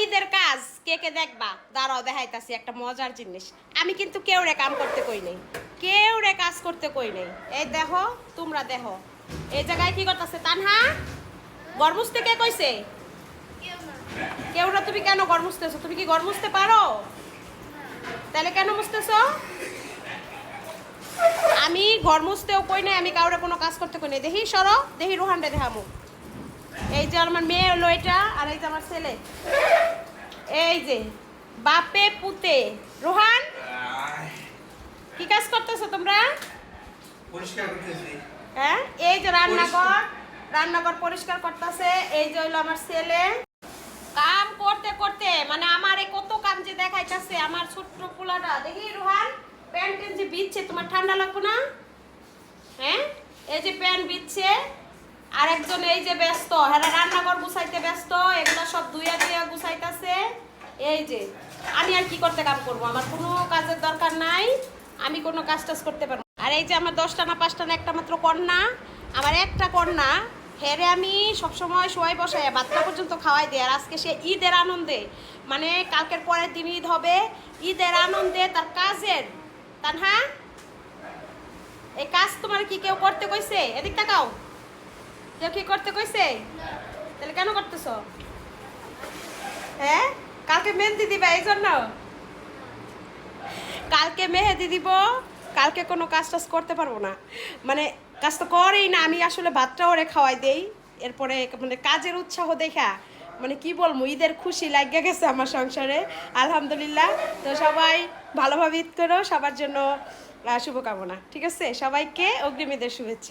ঈদের কাজ কে কে দেখবা, দাঁড়াও দেখাইতাছি একটা মজার জিনিস। আমি কিন্তু কেউ রে কাম করতে কই নাই, কেউ রে কাজ করতে কই নাই। এই দেখো, তোমরা দেখো এই জায়গায় কি করতেছে তানহা। ঘর মুছতে কে কইছে? কেউ না। তুমি কেন ঘর মুছতেছো? তুমি কি ঘর মুছতে পারো? তাহলে কেন মুছতেছো? আমি ঘর মুছতেও কই নাই, আমি কাউরে কোনো কাজ করতে কই নাই। দেখি সরো, দেখি রোহান রে দেখামু। এই যে আমার মেয়ে হলো এটা, আর এই যে আমার ছেলে। এই যে বাপে পুতে। রোহান, কি কাজ করতেছো তোমরা? পরিষ্কার করতেছি। হ্যাঁ, এই যে রান্নাঘর পরিষ্কার করতেছে। এই যে হইলো আমার ছেলে। কাম করতে করতে মানে আমারে কত কাম যে দেখাইতাছে আমার ছোট্ট পোলাটা। দেখি রোহান, প্যান্ট যে বিচ্ছে, তোমার ঠান্ডা লাগবে না? হ্যাঁ, এই যে প্যান্ট বিচ্ছে। আর একজন এই যে ব্যস্ত, হ্যাঁ রান্নাঘর গুছাইতে ব্যস্ত, এগুলো সব ধুইয়া ধুইয়া গুছাইতেছে। এই যে আমি আর কি করতে কাম করবো? আমার কোনো কাজের দরকার নাই, আমি কোনো কাজ টাজ করতে পারবো। আর এই যে আমার 10টা না 5টা না একটা মাত্র কন্যা, আমার একটা কন্যা, হেরে আমি সবসময় শোয়াই বসাই বাচ্চা পর্যন্ত খাওয়াই দিই। আর আজকে সে ঈদের আনন্দে, মানে কালকের পরের দিন ঈদ হবে, ঈদের আনন্দে তার কাজের। তানহা, এই কাজ তোমার কি কেউ করতে কইছে? এদিক তাকাও, কেউ কি করতে কইছে? তাহলে কেন করতেছ? হ্যাঁ, কালকে মেহেন্দি দিবা, এই জন্য কালকে মেহেদি দিব। কালকে কোনো কাজ টাজ করতে পারবো না, মানে কাজ তো করেই না। আমি আসলে ভাতটা ওরে খাওয়াই দেই, এরপরে মানে কাজের উৎসাহ দেখা মানে কি বলবো, ঈদের খুশি লাগিয়ে গেছে আমার সংসারে, আলহামদুলিল্লাহ। তো সবাই ভালোভাবে ঈদ করো, সবার জন্য শুভকামনা। ঠিক আছে, সবাইকে অগ্রিম ঈদের শুভেচ্ছা।